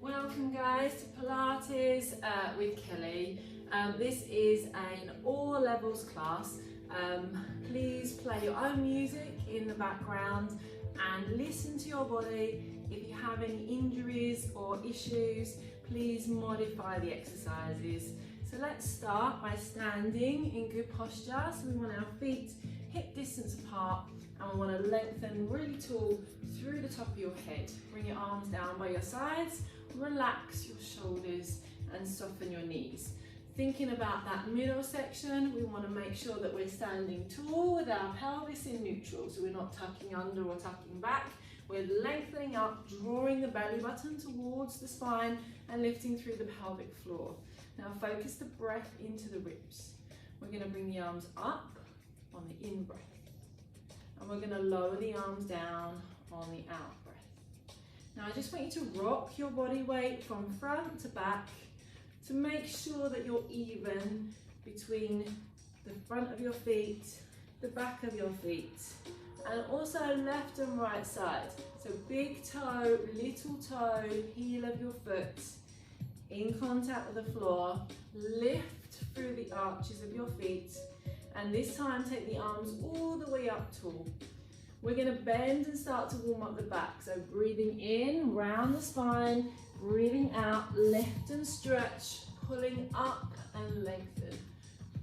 Welcome guys to Pilates with Kelly. This is an all levels class. Please play your own music in the background and listen to your body. If you have any injuries or issues, please modify the exercises. So let's start by standing in good posture. So we want our feet hip distance apart and we want to lengthen really tall through the top of your head. Bring your arms down by your sides, relax your shoulders and soften your knees. Thinking about that middle section, we want to make sure that we're standing tall with our pelvis in neutral, so we're not tucking under or tucking back. We're lengthening up, drawing the belly button towards the spine and lifting through the pelvic floor. Now focus the breath into the ribs. We're going to bring the arms up on the in breath and we're going to lower the arms down on the out breath. Now I just want you to rock your body weight from front to back to make sure that you're even between the front of your feet, the back of your feet, and also left and right side. So big toe, little toe, heel of your foot in contact with the floor. Lift through the arches of your feet, and this time take the arms all the way up tall. We're going to bend and start to warm up the back. So breathing in, round the spine, breathing out, lift and stretch, pulling up and lengthen.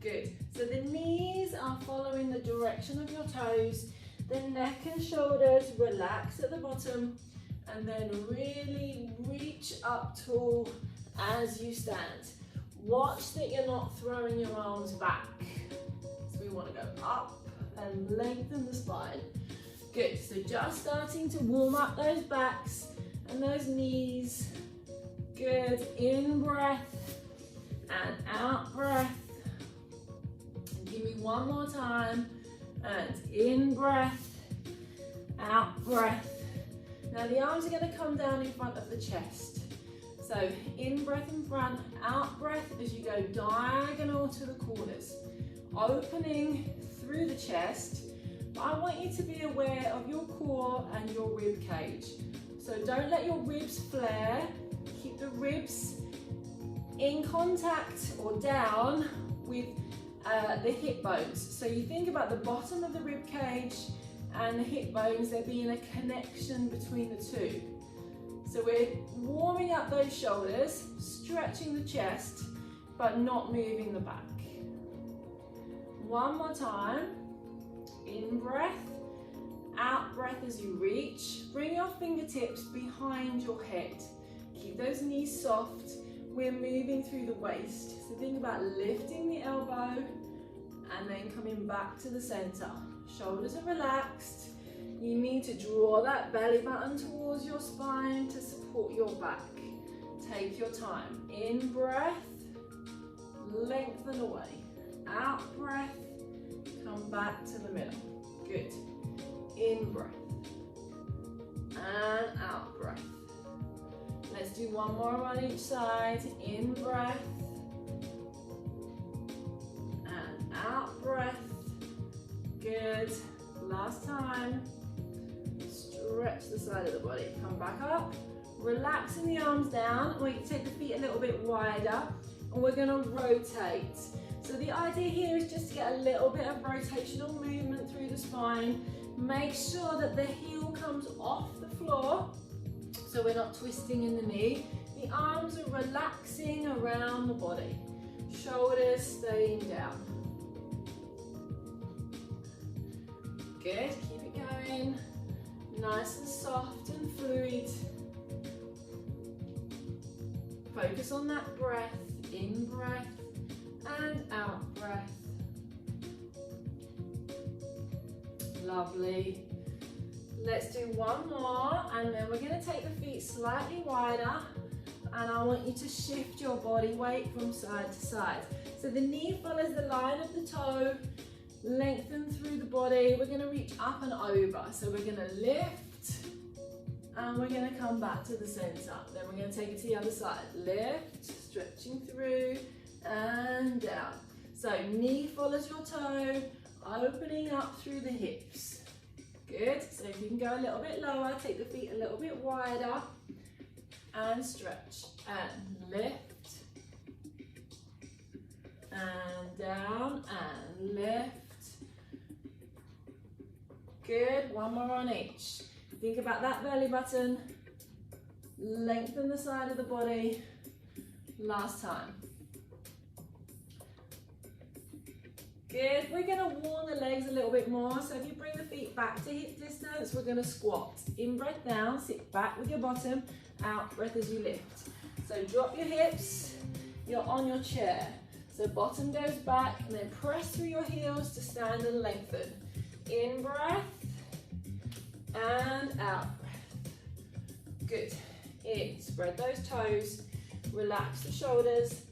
Good. So the knees are following the direction of your toes. The neck and shoulders relax at the bottom and then really reach up tall as you stand. Watch that you're not throwing your arms back. So we want to go up and lengthen the spine. Good, so just starting to warm up those backs and those knees. Good, in breath and out breath. And give me one more time. And in breath, out breath. Now the arms are going to come down in front of the chest. So in breath in front, out breath as you go diagonal to the corners. Opening through the chest. I want you to be aware of your core and your rib cage. So don't let your ribs flare. Keep the ribs in contact or down with the hip bones. So you think about the bottom of the rib cage and the hip bones, there being a connection between the two. So we're warming up those shoulders, stretching the chest, but not moving the back. One more time. In breath, out breath as you reach. Bring your fingertips behind your head. Keep those knees soft. We're moving through the waist. So think about lifting the elbow and then coming back to the center. Shoulders are relaxed. You need to draw that belly button towards your spine to support your back. Take your time. In breath, lengthen away. Out breath, come back to the middle. Good. In breath and out breath. Let's do one more on each side. In breath and out breath. Good. Last time. Stretch the side of the body. Come back up. Relaxing the arms down. We can take the feet a little bit wider and we're going to rotate. So the idea here is just to get a little bit of rotational movement through the spine. Make sure that the heel comes off the floor so we're not twisting in the knee. The arms are relaxing around the body. Shoulders staying down. Good, keep it going. Nice and soft and fluid. Focus on that breath. In breath and out breath. Lovely. Let's do one more and then we're going to take the feet slightly wider and I want you to shift your body weight from side to side. So the knee follows the line of the toe, lengthen through the body. We're going to reach up and over. So we're going to lift and we're going to come back to the center. Then we're going to take it to the other side. Lift, stretching through and down. So knee follows your toe, opening up through the hips. Good. So if you can go a little bit lower, take the feet a little bit wider. and stretch, and lift, and down, and lift. Good, one more on each. Think about that belly button. Lengthen the side of the body. Last time. Good, we're going to warm the legs a little bit more. So if you bring the feet back to hip distance, we're going to squat. In breath down, sit back with your bottom, out breath as you lift. So drop your hips, you're on your chair. So bottom goes back and then press through your heels to stand and lengthen. In breath and out breath. Good. In, spread those toes, relax the shoulders,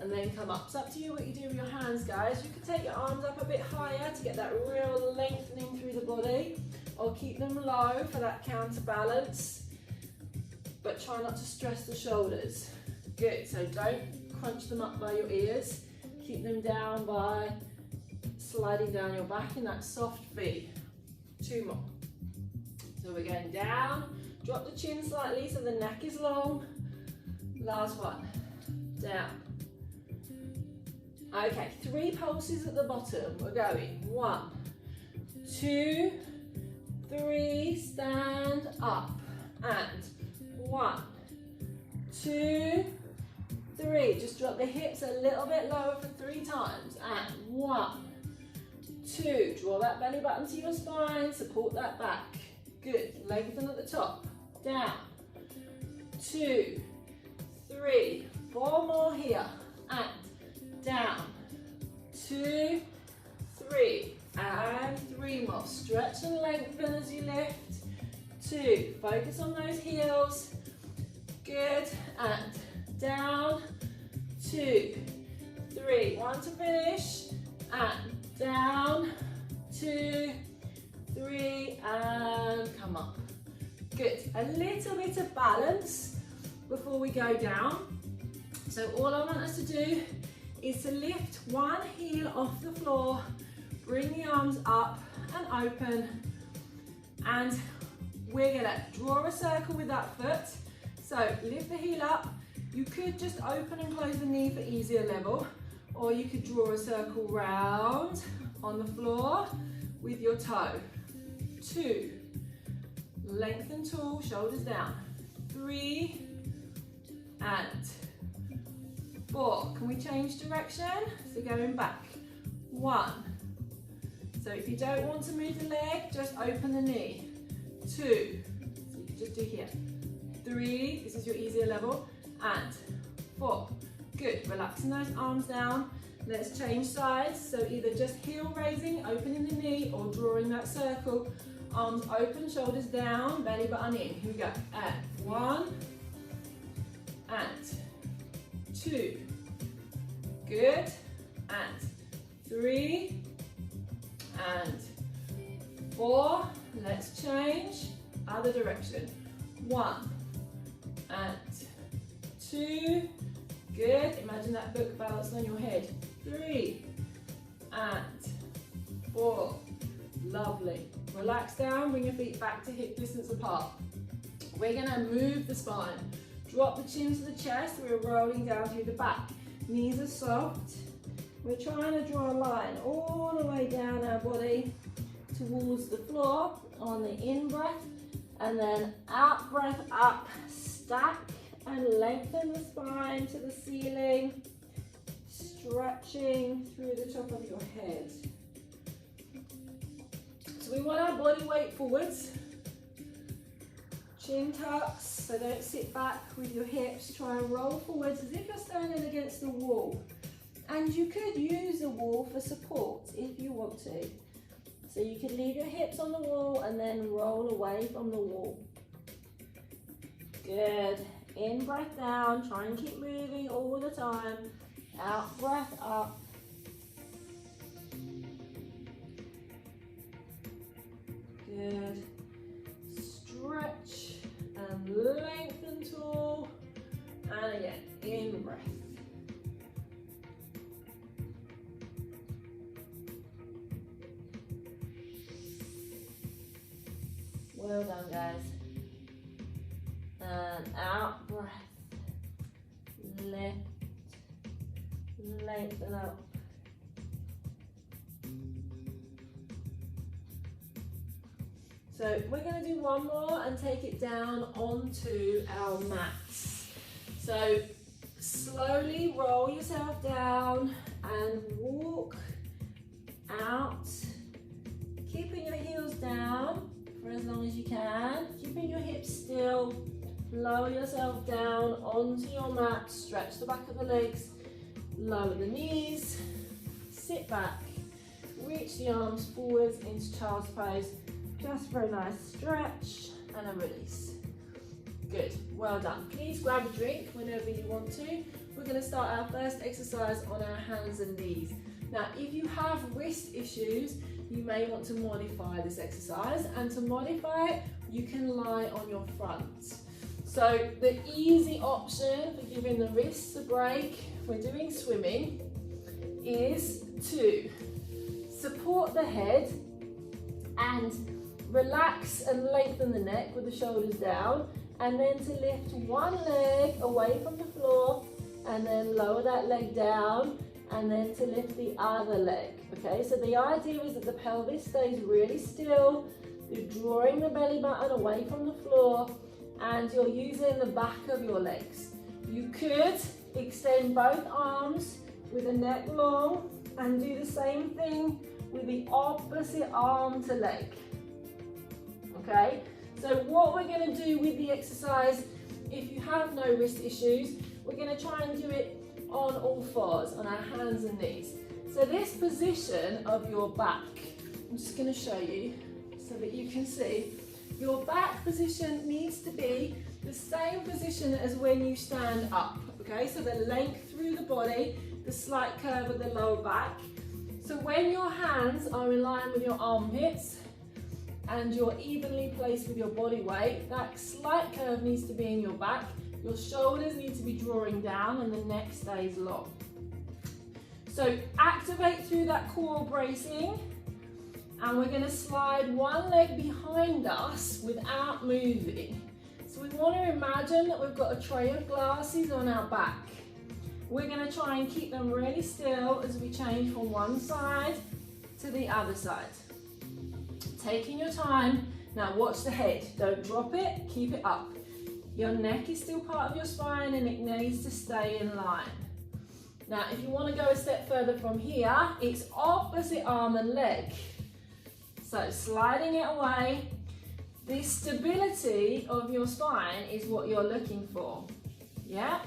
and then come up. It's up to you what you do with your hands, guys. You can take your arms up a bit higher to get that real lengthening through the body, or keep them low for that counterbalance, but try not to stress the shoulders. Good, so don't crunch them up by your ears. Keep them down by sliding down your back in that soft V. 2 more. So we're going down, drop the chin slightly so the neck is long. Last one, down. Okay, 3 pulses at the bottom. We're going 1, 2, 3, stand up, and 1, 2, 3. Just drop the hips a little bit lower for 3 times, and 1, 2. Draw that belly button to your spine, support that back. Good, lengthen at the top, down, 2, 3, 4 more here, and down, 2, 3, and 3 more. Stretch and lengthen as you lift. 2, focus on those heels. Good, and down, 2, 3, 1 to finish, and down, 2, 3, and come up. Good, a little bit of balance before we go down. So all I want us to do is to lift one heel off the floor, bring the arms up and open, and we're gonna draw a circle with that foot. So lift the heel up. You could just open and close the knee for easier level, or you could draw a circle round on the floor with your toe. 2, lengthen tall, shoulders down. 3, and 4. Can we change direction? So going back. 1. So if you don't want to move the leg, just open the knee. 2. So you can just do here. 3. This is your easier level. And 4. Good. Relaxing those arms down. Let's change sides. So either just heel raising, opening the knee, or drawing that circle. Arms open, shoulders down, belly button in. Here we go. And 1. And 2. Good. And 3. And 4. Let's change. Other direction. 1. And 2. Good. Imagine that book balanced on your head. 3. And 4. Lovely. Relax down. Bring your feet back to hip distance apart. We're going to move the spine. Drop the chin to the chest. We're rolling down through the back. Knees are soft. We're trying to draw a line all the way down our body towards the floor on the in breath, and then out breath up, stack and lengthen the spine to the ceiling, stretching through the top of your head. So we want our body weight forwards. Chin tucks, so don't sit back with your hips. Try and roll forwards as if you're standing against the wall. And you could use the wall for support if you want to. So you could leave your hips on the wall and then roll away from the wall. Good. In breath down, try and keep moving all the time. Out breath up. Good. Stretch and lengthen tall. And again, in breath. Well done, guys. and out, breath, lift, lengthen up. So we're going to do one more and take it down onto our mats. So slowly roll yourself down and walk out, keeping your heels down for as long as you can, keeping your hips still. Lower yourself down onto your mat, stretch the back of the legs, lower the knees, sit back, reach the arms forwards into child's pose, just for a nice stretch and a release. Good, well done. Please grab a drink whenever you want to. We're going to start our first exercise on our hands and knees. Now, if you have wrist issues, you may want to modify this exercise, and to modify it, you can lie on your front. So the easy option for giving the wrists a break, we're doing swimming, is to support the head and relax and lengthen the neck with the shoulders down, and then to lift one leg away from the floor and then lower that leg down, and then to lift the other leg. Okay, so the idea is that the pelvis stays really still, you're drawing the belly button away from the floor, and you're using the back of your legs. You could extend both arms with the neck long and do the same thing with the opposite arm to leg. Okay, so what we're going to do with the exercise, if you have no wrist issues, we're going to try and do it on all fours, on our hands and knees. So this position of your back, I'm just going to show you so that you can see. Your back position needs to be the same position as when you stand up, okay? So the length through the body, the slight curve of the lower back. So when your hands are in line with your armpits and you're evenly placed with your body weight, that slight curve needs to be in your back. Your shoulders need to be drawing down and the neck stays long. So activate through that core bracing. And we're going to slide one leg behind us without moving. So we want to imagine that we've got a tray of glasses on our back. We're going to try and keep them really still as we change from one side to the other side. Taking your time. Now watch the head. Don't drop it, keep it up. Your neck is still part of your spine and it needs to stay in line. Now if you want to go a step further from here, it's opposite arm and leg. So sliding it away, this stability of your spine is what you're looking for, yeah?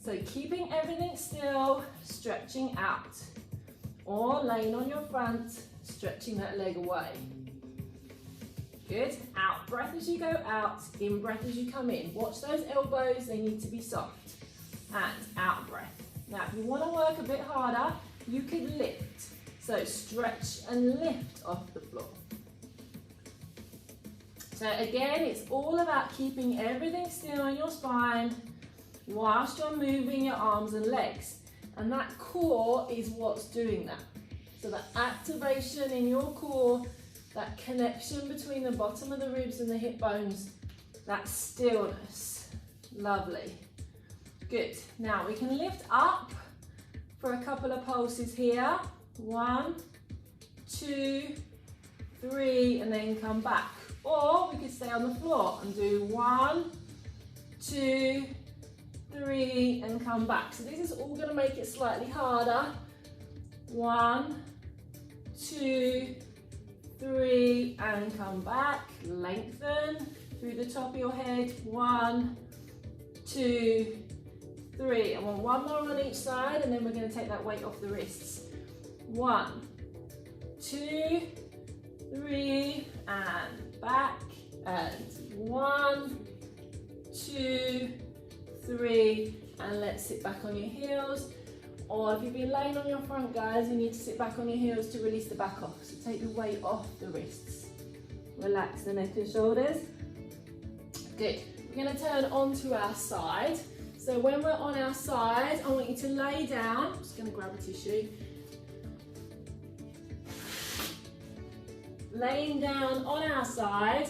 So keeping everything still, stretching out, or laying on your front, stretching that leg away. Good, out breath as you go out, in breath as you come in. Watch those elbows, they need to be soft, and out breath. Now if you want to work a bit harder, you could lift. So stretch and lift off the floor. So again, it's all about keeping everything still in your spine whilst you're moving your arms and legs. And that core is what's doing that. So the activation in your core, that connection between the bottom of the ribs and the hip bones, that stillness. Lovely. Good. Now we can lift up for a couple of pulses here. 1, 2, 3, and then come back. Or we could stay on the floor and do 1, 2, 3, and come back. So this is all going to make it slightly harder. 1, 2, 3, and come back. Lengthen through the top of your head. 1, 2, 3. I want one more on each side, and then we're going to take that weight off the wrists. 1, 2, 3, and back, and 1, 2, 3, and let's sit back on your heels. Or if you've been laying on your front, guys, you need to sit back on your heels to release the back off. So take the weight off the wrists. Relax the neck and shoulders. Good. We're going to turn onto our side. So when we're on our side, I want you to lay down. I'm just going to grab a tissue. Laying down on our side,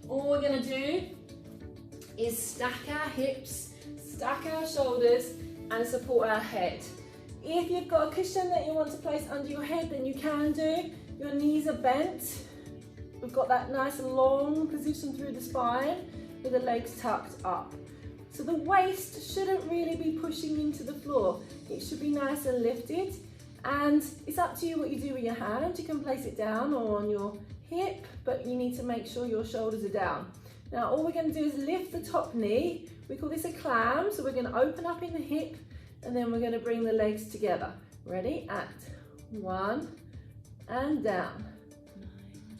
all we're going to do is stack our hips, stack our shoulders, and support our head. If you've got a cushion that you want to place under your head, then you can do. Your knees are bent. We've got that nice long position through the spine with the legs tucked up. So the waist shouldn't really be pushing into the floor. It should be nice and lifted. And it's up to you what you do with your hand. You can place it down or on your hip, but you need to make sure your shoulders are down. Now all we're going to do is lift the top knee. We call this a clam, so we're going to open up in the hip and then we're going to bring the legs together. Ready? At 1 and down.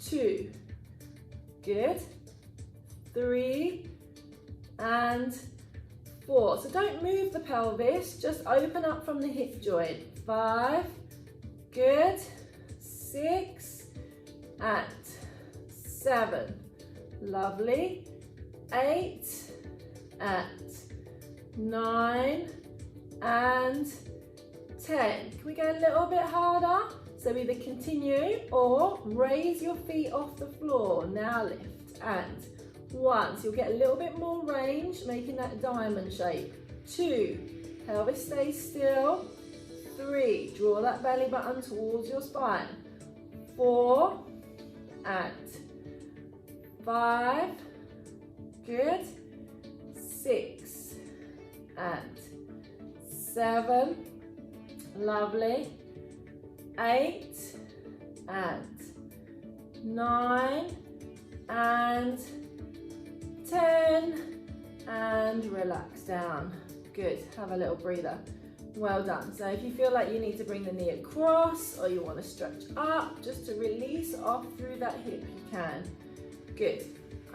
2. Good. 3 and 4. So don't move the pelvis, just open up from the hip joint. 5. Good. 6 and 7. Lovely. 8 and 9 and 10. Can we go a little bit harder? So either continue or raise your feet off the floor. Now lift and 1. So you'll get a little bit more range, making that diamond shape. 2. Pelvis stays still. 3. Draw that belly button towards your spine. 4 and 5. Good. 6 and 7. Lovely. 8 and 9 and 10 and relax down. Good. Have a little breather. Well done. So if you feel like you need to bring the knee across or you want to stretch up just to release off through that hip, you can. Good.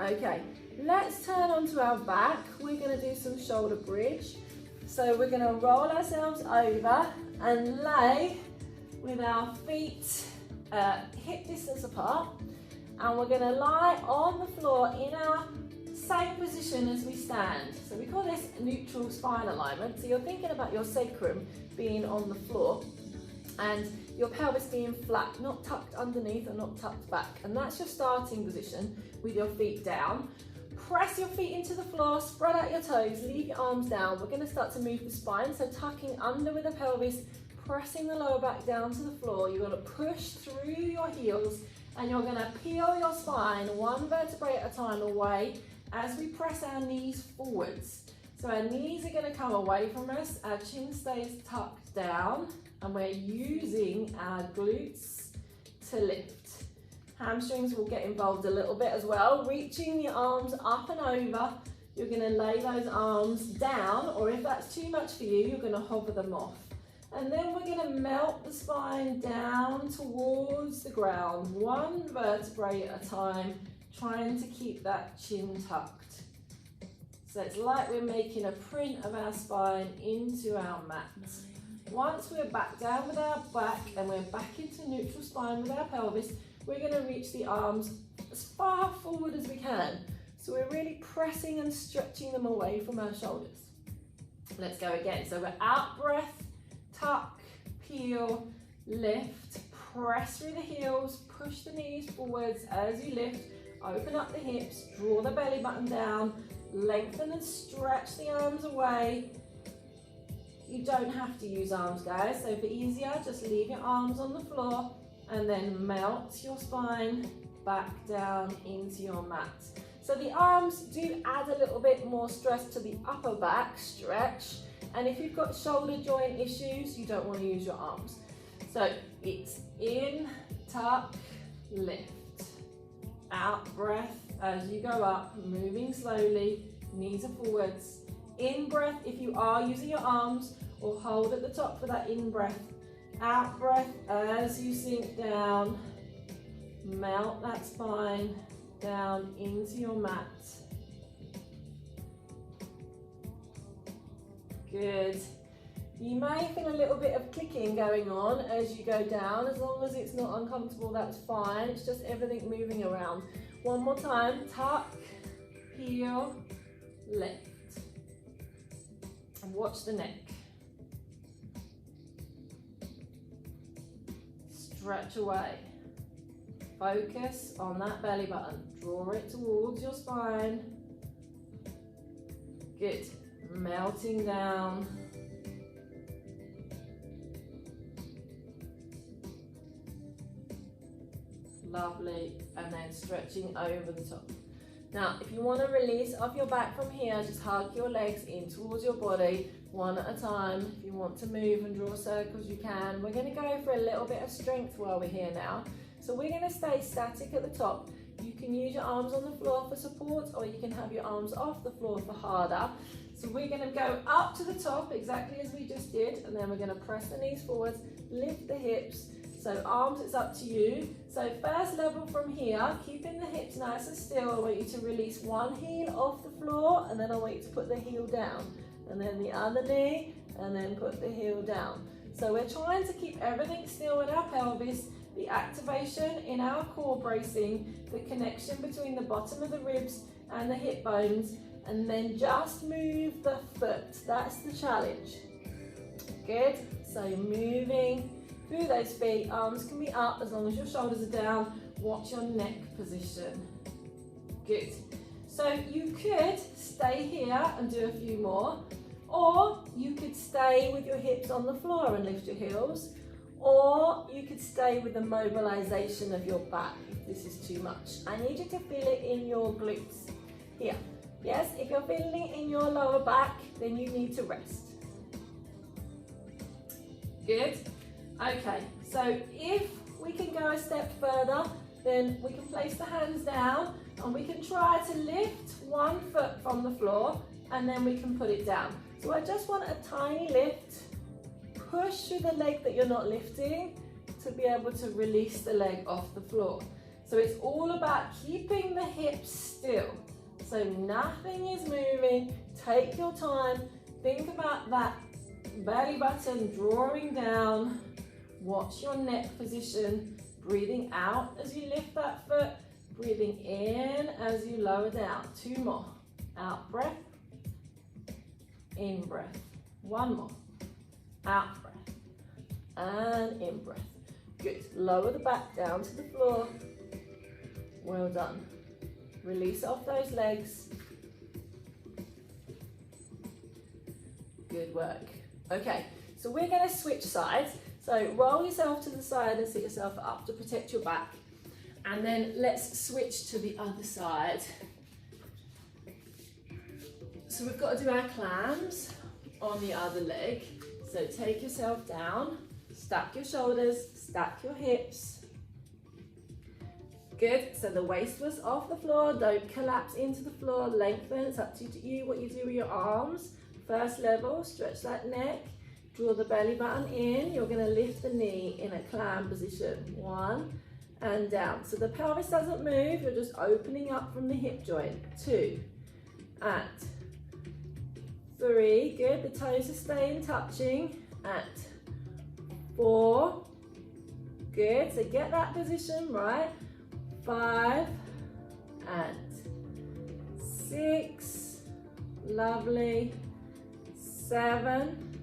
Okay, let's turn onto our back. We're going to do some shoulder bridge. So we're going to roll ourselves over and lay with our feet hip distance apart, and we're going to lie on the floor in our same position as we stand. So we call this neutral spine alignment. So you're thinking about your sacrum being on the floor and your pelvis being flat, not tucked underneath or not tucked back. And that's your starting position with your feet down. Press your feet into the floor, spread out your toes, leave your arms down. We're going to start to move the spine, so tucking under with the pelvis, pressing the lower back down to the floor. You're going to push through your heels and you're going to peel your spine one vertebrae at a time away as we press our knees forwards. So our knees are going to come away from us, our chin stays tucked down, and we're using our glutes to lift. Hamstrings will get involved a little bit as well. Reaching the arms up and over, you're going to lay those arms down, or if that's too much for you, you're going to hover them off. And then we're going to melt the spine down towards the ground, one vertebrae at a time, trying to keep that chin tucked. So it's like we're making a print of our spine into our mat. Once we're back down with our back and we're back into neutral spine with our pelvis, we're going to reach the arms as far forward as we can. So we're really pressing and stretching them away from our shoulders. Let's go again. So we're out breath, tuck, peel, lift, press through the heels, push the knees forwards as you lift, open up the hips, draw the belly button down, lengthen and stretch the arms away. You don't have to use arms, guys, so for easier, just leave your arms on the floor and then melt your spine back down into your mat. So the arms do add a little bit more stress to the upper back stretch, and if you've got shoulder joint issues, you don't want to use your arms. So it's in, tuck, lift, out breath as you go up, moving slowly, knees are forwards. In breath if you are using your arms, or hold at the top for that in breath. Out breath as you sink down, melt that spine down into your mat. Good. You may feel a little bit of clicking going on as you go down. As long as it's not uncomfortable, that's fine. It's just everything moving around. One more time, tuck, peel, lift. And watch the neck. Stretch away. Focus on that belly button. Draw it towards your spine. Good. Melting down. Lovely. And then stretching over the top. Now, if you want to release off your back from here, just hug your legs in towards your body, one at a time. If you want to move and draw circles, you can. We're going to go for a little bit of strength while we're here now. So we're going to stay static at the top. You can use your arms on the floor for support, or you can have your arms off the floor for harder. So we're going to go up to the top, exactly as we just did, and then we're going to press the knees forwards, lift the hips. So arms, it's up to you. So first level from here, keeping the hips nice and still, I want you to release one heel off the floor, and then I want you to put the heel down. And then the other knee, and then put the heel down. So we're trying to keep everything still in our pelvis, the activation in our core bracing, the connection between the bottom of the ribs and the hip bones, and then just move the foot. That's the challenge. Good. So you're moving through those feet. Arms can be up as long as your shoulders are down. Watch your neck position. Good. So you could stay here and do a few more, or you could stay with your hips on the floor and lift your heels, or you could stay with the mobilization of your back if this is too much. I need you to feel it in your glutes. Here. Yes, if you're feeling it in your lower back, then you need to rest. Good. Okay, so if we can go a step further, then we can place the hands down and we can try to lift one foot from the floor, and then we can put it down. So I just want a tiny lift. Push through the leg that you're not lifting to be able to release the leg off the floor. So it's all about keeping the hips still. So nothing is moving. Take your time. Think about that belly button drawing down. Watch your neck position. Breathing out as you lift that foot. Breathing in as you lower down. Two more. Out breath. In breath. One more. Out breath. And in breath. Good. Lower the back down to the floor. Well done. Release off those legs. Good work. Okay, so we're going to switch sides. So roll yourself to the side and sit yourself up to protect your back. And then let's switch to the other side. So we've got to do our clams on the other leg. So take yourself down, stack your shoulders, stack your hips. Good, so the waist was off the floor, don't collapse into the floor, lengthen, it's up to you what you do with your arms. First level, stretch that neck, draw the belly button in, you're going to lift the knee in a clam position, one, and down. So the pelvis doesn't move, you're just opening up from the hip joint, two, and three, good, the toes are staying touching, and four, good, so get that position right, 5 and 6, lovely, 7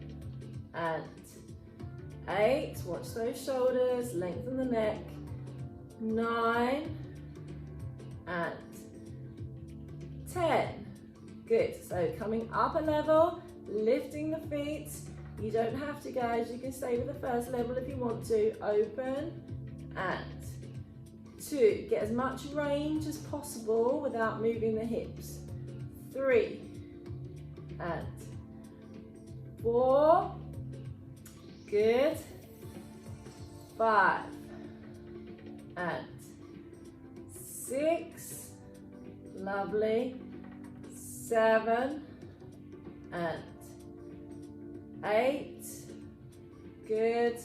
and 8, watch those shoulders, lengthen the neck, 9 and 10, good, so coming up a level, lifting the feet, you don't have to guys, you can stay with the first level if you want to, open and 2, get as much range as possible without moving the hips, 3 and 4, good, 5 and 6, lovely, 7 and 8, good,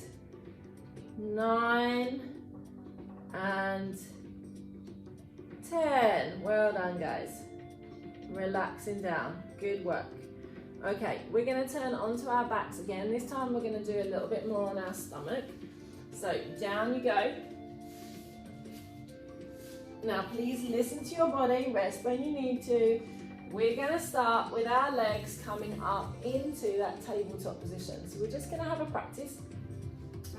9 and 10. Well done guys. Relaxing down. Good work. Okay, we're going to turn onto our backs again. This time we're going to do a little bit more on our stomach. So down you go. Now please listen to your body, rest when you need to. We're going to start with our legs coming up into that tabletop position. So we're just going to have a practice.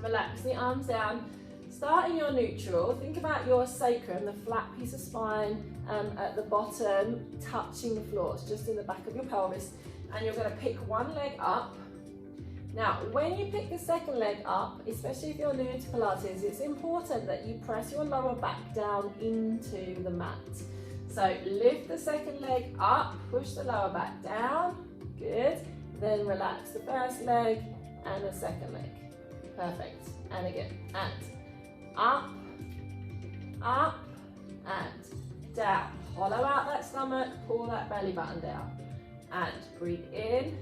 Relax the arms down. Start in your neutral. Think about your sacrum, the flat piece of spine at the bottom, touching the floor. It's just in the back of your pelvis. And you're going to pick one leg up. Now, when you pick the second leg up, especially if you're new to Pilates, it's important that you press your lower back down into the mat. So lift the second leg up, push the lower back down. Good. Then relax the first leg and the second leg. Perfect. And again, and up, up, and down. Hollow out that stomach, pull that belly button down. And breathe in,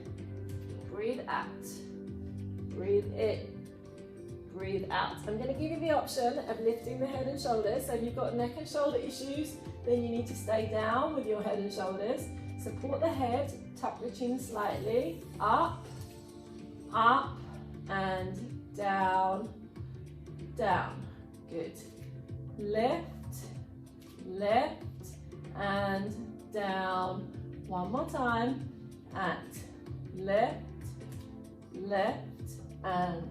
breathe out, breathe in, breathe out. I'm going to give you the option of lifting the head and shoulders. So if you've got neck and shoulder issues, then you need to stay down with your head and shoulders. Support the head, tuck the chin slightly, up, up, and down, down. Good. Lift, lift, and down. One more time. And lift, lift, and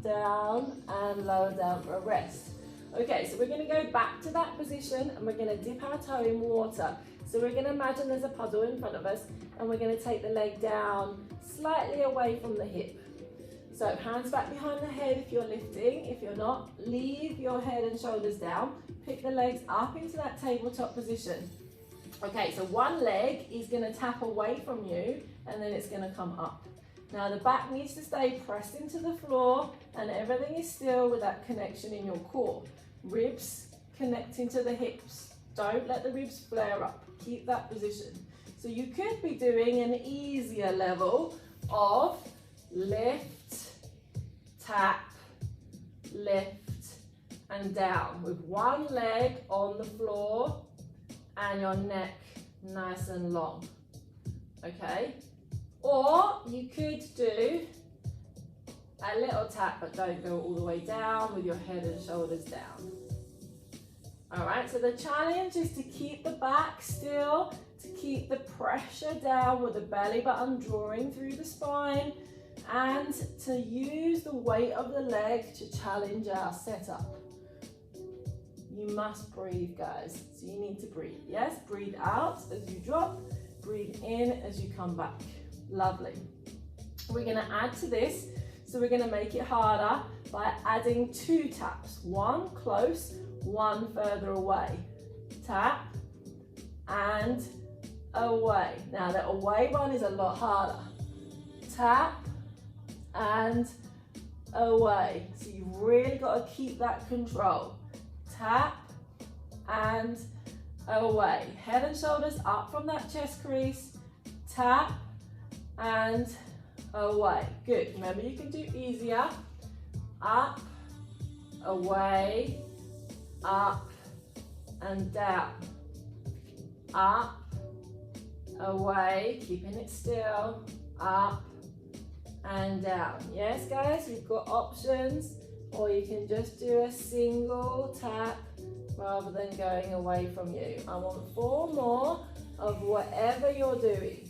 down, and lower down for a rest. Okay, so we're going to go back to that position and we're going to dip our toe in water. So we're going to imagine there's a puddle in front of us and we're going to take the leg down slightly away from the hip. So hands back behind the head if you're lifting. If you're not, leave your head and shoulders down. Pick the legs up into that tabletop position. Okay, so one leg is going to tap away from you and then it's going to come up. Now the back needs to stay pressed into the floor and everything is still with that connection in your core. Ribs connecting to the hips. Don't let the ribs flare up. Keep that position. So you could be doing an easier level of lift, tap, lift, and down with one leg on the floor and your neck nice and long. Okay? Or you could do a little tap, but don't go all the way down with your head and shoulders down. All right, so the challenge is to keep the back still, to keep the pressure down with the belly button drawing through the spine, and to use the weight of the leg to challenge our setup. You must breathe, guys. So you need to breathe. Yes, breathe out as you drop, breathe in as you come back. Lovely. We're going to add to this, so we're going to make it harder by adding 2 taps. One close, one further away. Tap and away. Now the away one is a lot harder. Tap and away. So you've really got to keep that control. Tap and away. Head and shoulders up from that chest crease. Tap and away. Good. Remember, you can do easier. Up, away, up and down. Up, away, keeping it still. Up and down. Yes, guys, you've got options, or you can just do a single tap rather than going away from you. I want 4 more of whatever you're doing.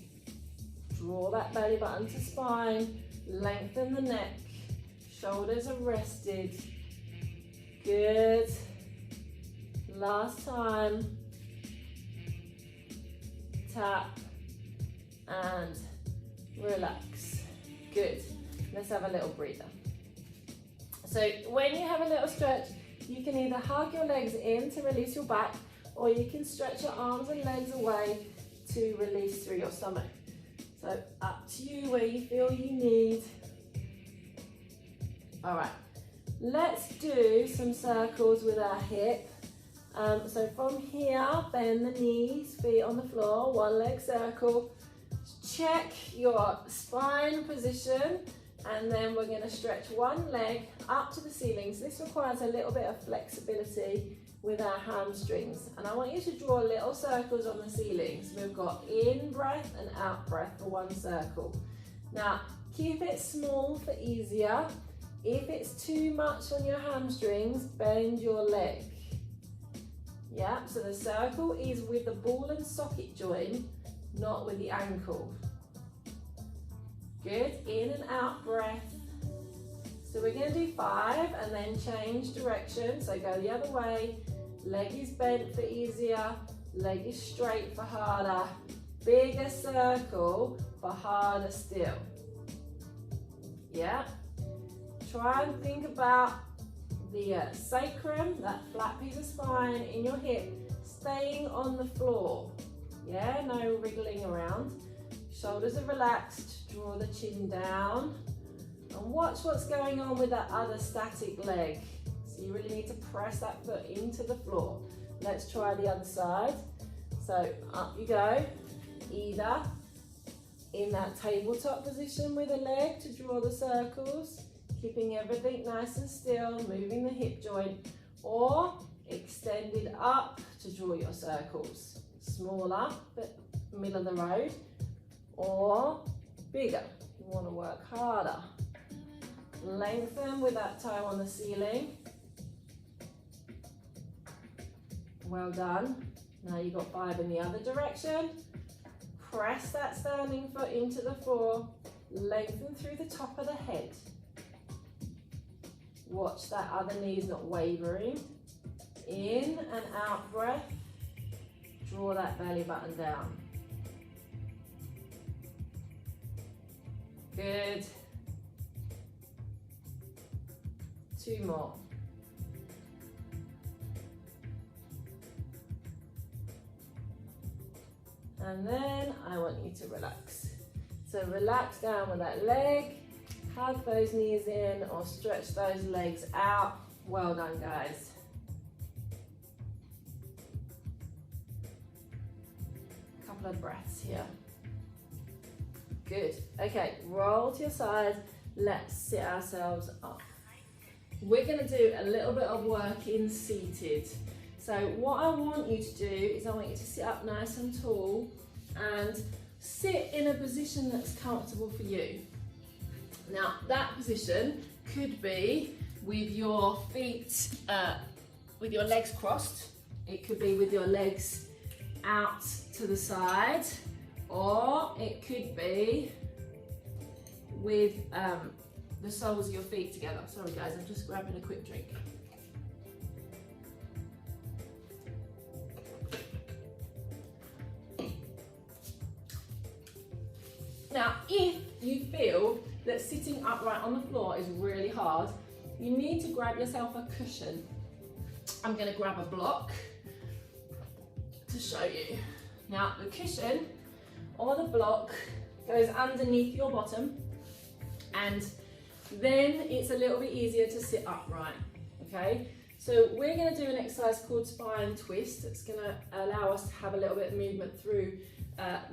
Draw that belly button to spine, lengthen the neck, shoulders are rested. Good. Last time. Tap and relax. Good. Let's have a little breather. So when you have a little stretch, you can either hug your legs in to release your back, or you can stretch your arms and legs away to release through your stomach. So up to you where you feel you need. All right, let's do some circles with our hip. So from here, bend the knees, feet on the floor, one leg circle. Check your spine position, and then we're going to stretch one leg up to the ceiling. So this requires a little bit of flexibility with our hamstrings. And I want you to draw little circles on the ceiling. So we've got in breath and out breath for one circle. Now, keep it small for easier. If it's too much on your hamstrings, bend your leg. Yeah, so the circle is with the ball and socket joint, not with the ankle. Good, in and out breath. So we're going to do 5 and then change direction. So go the other way. Leg is bent for easier. Leg is straight for harder. Bigger circle for harder still. Yeah. Try and think about the sacrum, that flat piece of spine in your hip, staying on the floor. Yeah, no wriggling around. Shoulders are relaxed. Draw the chin down. And watch what's going on with that other static leg. So you really need to press that foot into the floor. Let's try the other side. So up you go, either in that tabletop position with a leg to draw the circles, keeping everything nice and still, moving the hip joint, or extended up to draw your circles. Smaller, but middle of the road, or bigger. You want to work harder. Lengthen with that toe on the ceiling. Well done. Now you've got 5 in the other direction. Press that standing foot into the floor. Lengthen through the top of the head. Watch that other knee's not wavering. In and out breath. Draw that belly button down. Good. 2 more. And then I want you to relax. So relax down with that leg, hug those knees in or stretch those legs out. Well done, guys. Couple of breaths here. Good. Okay, roll to your side. Let's sit ourselves up. We're going to do a little bit of work in seated. So what I want you to do is I want you to sit up nice and tall and sit in a position that's comfortable for you. Now that position could be with your feet, with your legs crossed. It could be with your legs out to the side, or it could be with the soles of your feet together. Sorry guys, I'm just grabbing a quick drink. Now, if you feel that sitting upright on the floor is really hard, you need to grab yourself a cushion. I'm going to grab a block to show you. Now, the cushion or the block goes underneath your bottom, and then it's a little bit easier to sit upright, okay? So we're going to do an exercise called spine twist. It's going to allow us to have a little bit of movement through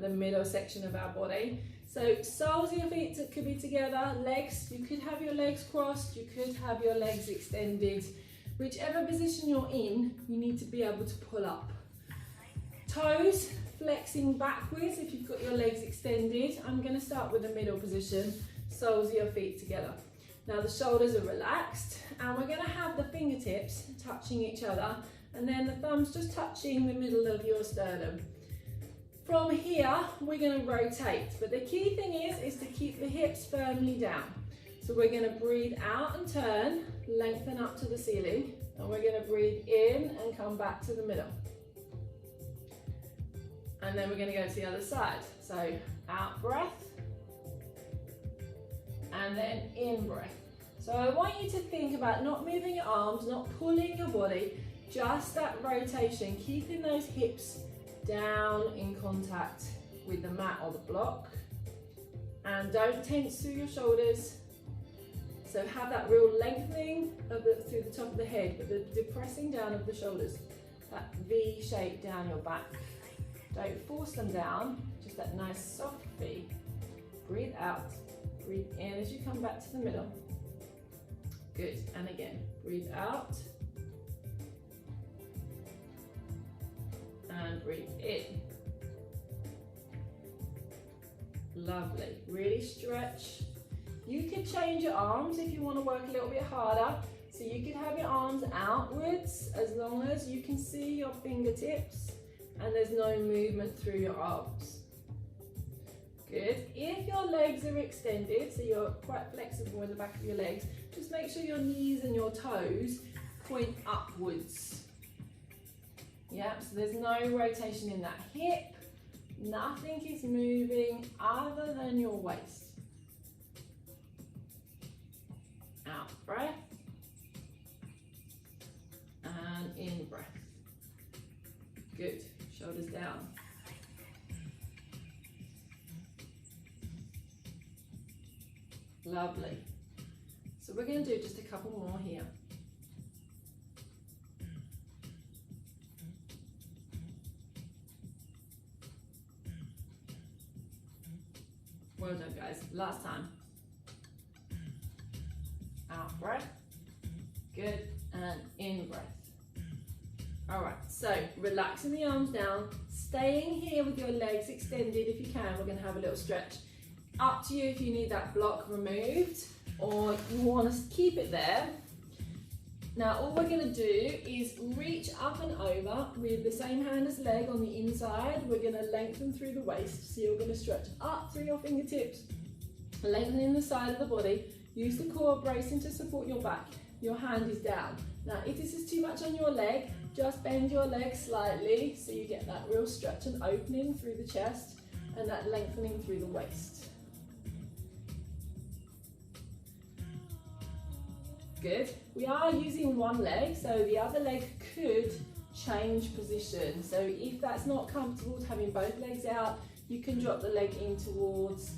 the middle section of our body. So soles of your feet could be together, legs, you could have your legs crossed, you could have your legs extended. Whichever position you're in, you need to be able to pull up. Toes flexing backwards if you've got your legs extended. I'm going to start with the middle position, soles of your feet together. Now the shoulders are relaxed and we're going to have the fingertips touching each other and then the thumbs just touching the middle of your sternum. From here, we're going to rotate, but the key thing is to keep the hips firmly down. So we're going to breathe out and turn, lengthen up to the ceiling, and we're going to breathe in and come back to the middle. And then we're going to go to the other side. So out breath, and then in breath. So I want you to think about not moving your arms, not pulling your body, just that rotation, keeping those hips down in contact with the mat or the block, and don't tense through your shoulders. So have that real lengthening of through the top of the head, but the depressing down of the shoulders, that V shape down your back. Don't force them down, just that nice soft V. Breathe out, breathe in as you come back to the middle. Good, and again, breathe out. And breathe in. Lovely, really stretch. You could change your arms if you want to work a little bit harder. So you could have your arms outwards as long as you can see your fingertips and there's no movement through your arms. Good. If your legs are extended, so you're quite flexible in the back of your legs, just make sure your knees and your toes point upwards. Yeah, so there's no rotation in that hip. Nothing is moving other than your waist. Out breath. And in breath. Good. Shoulders down. Lovely. So we're going to do just a couple more here. Well done, guys. Last time. Out breath. Good. And in breath. All right, so relaxing the arms down, staying here with your legs extended if you can. We're going to have a little stretch. Up to you if you need that block removed or you want to keep it there. Now all we're going to do is reach up and over with the same hand as leg on the inside. We're going to lengthen through the waist. So you're going to stretch up through your fingertips, lengthening the side of the body. Use the core bracing to support your back. Your hand is down. Now if this is too much on your leg, just bend your leg slightly so you get that real stretch and opening through the chest and that lengthening through the waist. Good. We are using one leg, so the other leg could change position. So if that's not comfortable having both legs out, you can drop the leg in towards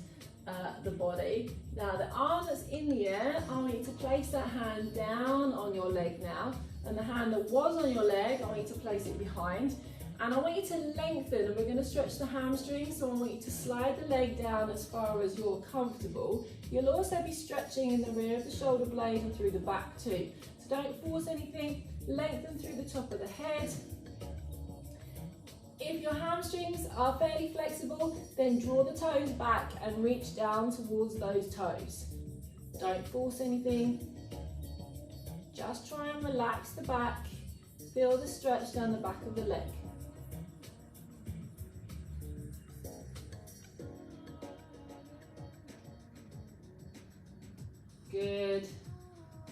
the body. Now the arm that's in the air, I want you to place that hand down on your leg now, and the hand that was on your leg, I want you to place it behind. And I want you to lengthen, and we're going to stretch the hamstrings, so I want you to slide the leg down as far as you're comfortable. You'll also be stretching in the rear of the shoulder blade and through the back too. So don't force anything, lengthen through the top of the head. If your hamstrings are fairly flexible, then draw the toes back and reach down towards those toes. Don't force anything, just try and relax the back, feel the stretch down the back of the leg. Good.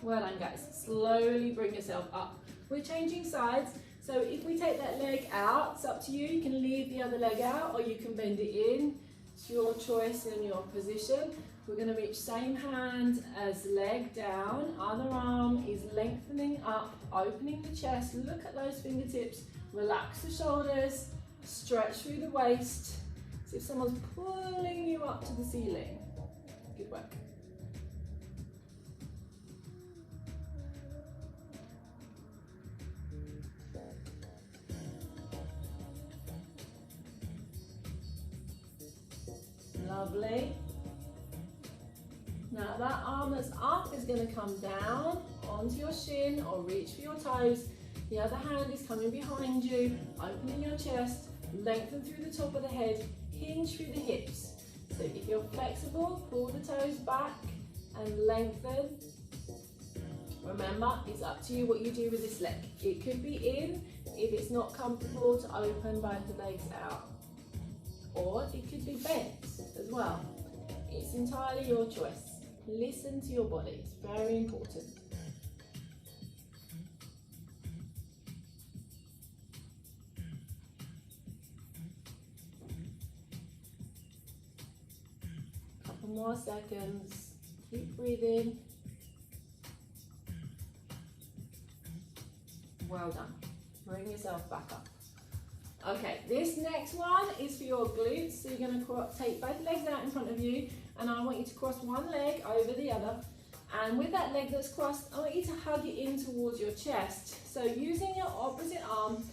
Well done, guys. Slowly bring yourself up. We're changing sides, so if we take that leg out, it's up to you. You can leave the other leg out or you can bend it in. It's your choice and your position. We're going to reach same hand as leg down. Other arm is lengthening up, opening the chest. Look at those fingertips. Relax the shoulders. Stretch through the waist. See if someone's pulling you up to the ceiling. Good work. Lovely. Now that arm that's up is going to come down onto your shin or reach for your toes. The other hand is coming behind you, opening your chest, lengthen through the top of the head, hinge through the hips. So if you're flexible, pull the toes back and lengthen. Remember, it's up to you what you do with this leg. It could be in if it's not comfortable to open both the legs out. Or it could be bent as well. It's entirely your choice. Listen to your body, it's very important. Couple more seconds, keep breathing. Well done. Bring yourself back up. Okay, this next one is for your glutes. So you're going to take both legs out in front of you, and I want you to cross one leg over the other. And with that leg that's crossed, I want you to hug it in towards your chest. So using your opposite arm,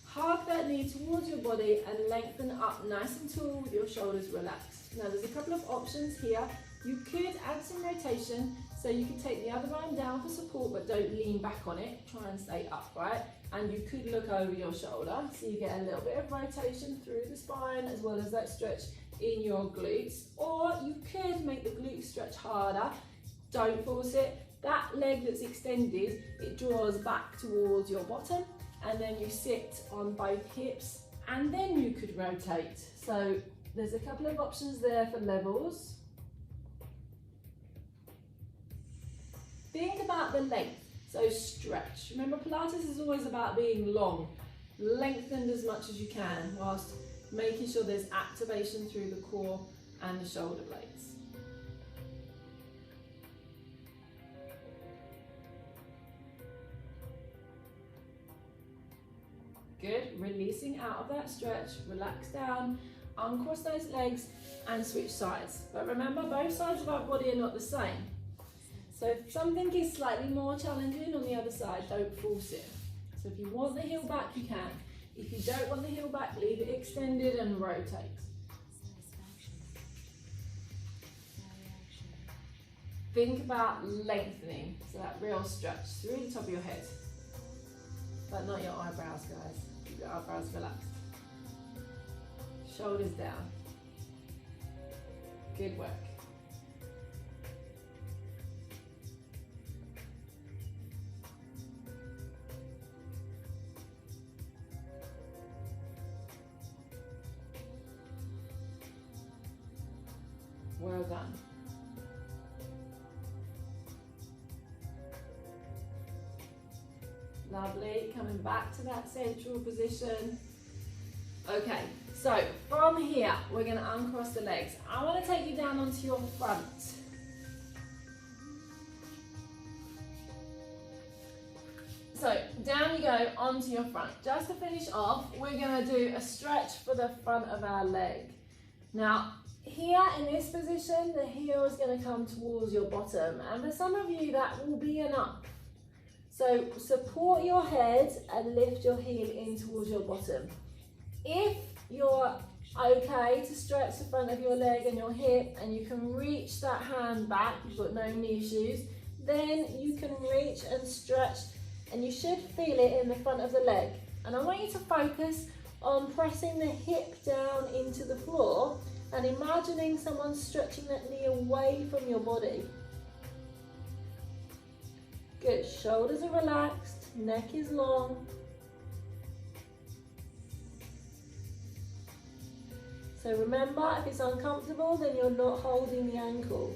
hug that knee towards your body and lengthen up nice and tall with your shoulders relaxed. Now there's a couple of options here. You could add some rotation, so you can take the other arm down for support, but don't lean back on it. Try and stay upright. And you could look over your shoulder, so you get a little bit of rotation through the spine as well as that stretch in your glutes. Or you could make the glutes stretch harder. Don't force it. That leg that's extended, it draws back towards your bottom, and then you sit on both hips, and then you could rotate. So there's a couple of options there for levels. Think about the length, so stretch. Remember, Pilates is always about being long, lengthened as much as you can, whilst making sure there's activation through the core and the shoulder blades. Good, releasing out of that stretch, relax down, uncross those legs and switch sides. But remember, both sides of our body are not the same. So if something is slightly more challenging on the other side, don't force it. So if you want the heel back, you can. If you don't want the heel back, leave it extended and rotate. Think about lengthening, so that real stretch through the top of your head, but not your eyebrows, guys. Keep your eyebrows relaxed. Shoulders down. Good work. Well done. Lovely, coming back to that central position. Okay, so from here, we're going to uncross the legs. I want to take you down onto your front. So down you go onto your front. Just to finish off, we're going to do a stretch for the front of our leg. Now, here in this position, the heel is going to come towards your bottom, and for some of you that will be an up. So support your head and lift your heel in towards your bottom. If you're okay to stretch the front of your leg and your hip and you can reach that hand back, you've got no knee shoes, then you can reach and stretch and you should feel it in the front of the leg. And I want you to focus on pressing the hip down into the floor and imagining someone stretching that knee away from your body. Good, shoulders are relaxed, neck is long. So remember, if it's uncomfortable, then you're not holding the ankle.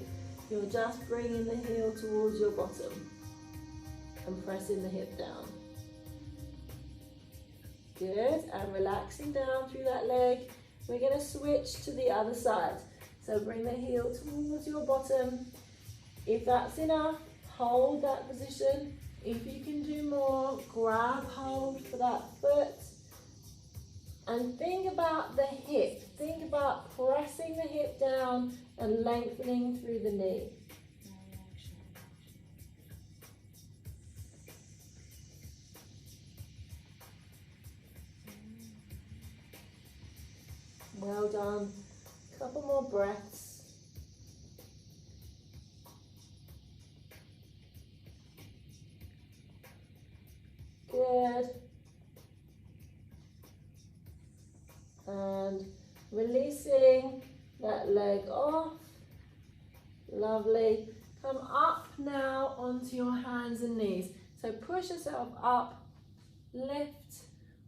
You're just bringing the heel towards your bottom and pressing the hip down. Good, and relaxing down through that leg. We're going to switch to the other side. So bring the heel towards your bottom. If that's enough, hold that position. If you can do more, grab hold for that foot. And think about the hip. Think about pressing the hip down and lengthening through the knee. Well done. Couple more breaths. Good. And releasing that leg off. Lovely. Come up now onto your hands and knees. So push yourself up, lift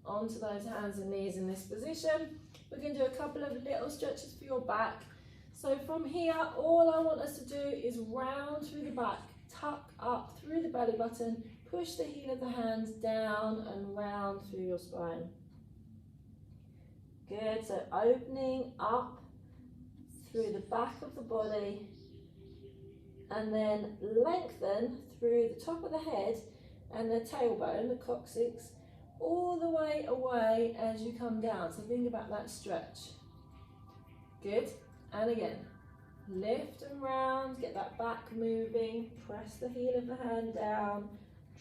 onto those hands and knees in this position. We're going to do a couple of little stretches for your back. So from here, all I want us to do is round through the back, tuck up through the belly button, push the heel of the hands down and round through your spine. Good, so opening up through the back of the body and then lengthen through the top of the head and the tailbone, the coccyx, all the way away as you come down. So think about that stretch. Good, and again, lift and round, get that back moving, press the heel of the hand down,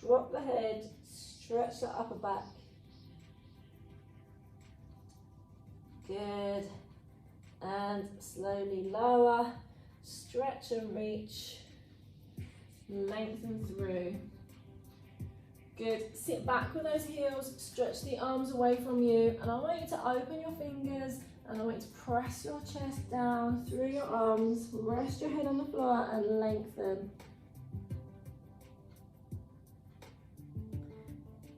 drop the head, stretch that upper back. Good, and slowly lower, stretch and reach, lengthen through. Good, sit back with those heels, stretch the arms away from you, and I want you to open your fingers and I want you to press your chest down through your arms, rest your head on the floor and lengthen.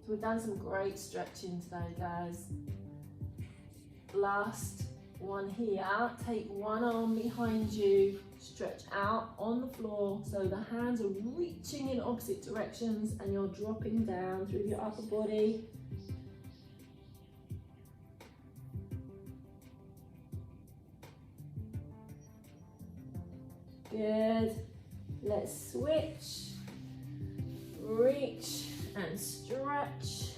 So we've done some great stretching today, guys. Last one here. Take one arm behind you, stretch out on the floor so the hands are reaching in opposite directions and you're dropping down through your upper body. Good. Let's switch, reach and stretch.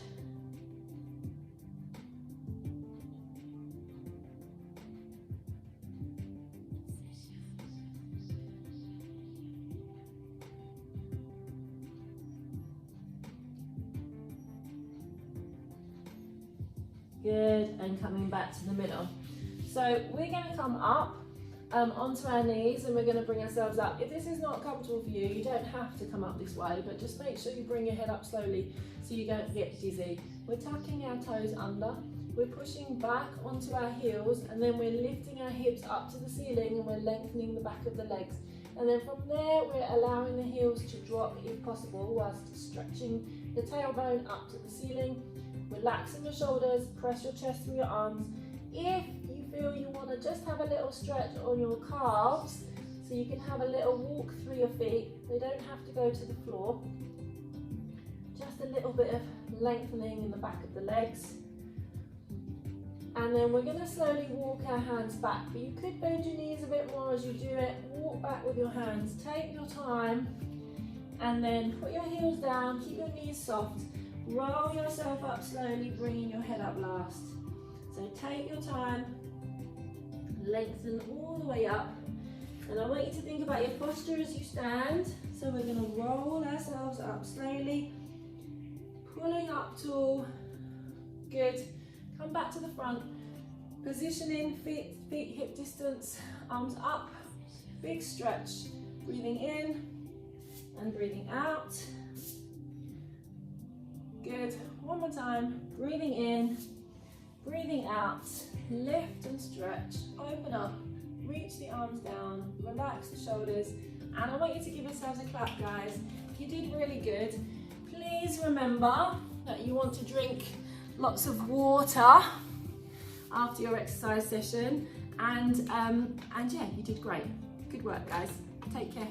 Good, and coming back to the middle. So we're going to come up onto our knees and we're going to bring ourselves up. If this is not comfortable for you, you don't have to come up this way, but just make sure you bring your head up slowly so you don't get dizzy. We're tucking our toes under, we're pushing back onto our heels, and then we're lifting our hips up to the ceiling and we're lengthening the back of the legs. And then from there, we're allowing the heels to drop if possible, whilst stretching the tailbone up to the ceiling. Relaxing your shoulders, press your chest through your arms. If you feel you want to just have a little stretch on your calves, so you can have a little walk through your feet, they don't have to go to the floor. Just a little bit of lengthening in the back of the legs. And then we're going to slowly walk our hands back, but you could bend your knees a bit more as you do it. Walk back with your hands, take your time, and then put your heels down, keep your knees soft. Roll yourself up slowly, bringing your head up last. So take your time, lengthen all the way up. And I want you to think about your posture as you stand. So we're going to roll ourselves up slowly, pulling up tall. Good. Come back to the front. Positioning, feet hip distance, arms up. Big stretch. Breathing in and breathing out. Good. One more time. Breathing in, breathing out. Lift and stretch. Open up. Reach the arms down. Relax the shoulders. And I want you to give yourselves a clap, guys. You did really good. Please remember that you want to drink lots of water after your exercise session. And yeah, you did great. Good work, guys. Take care.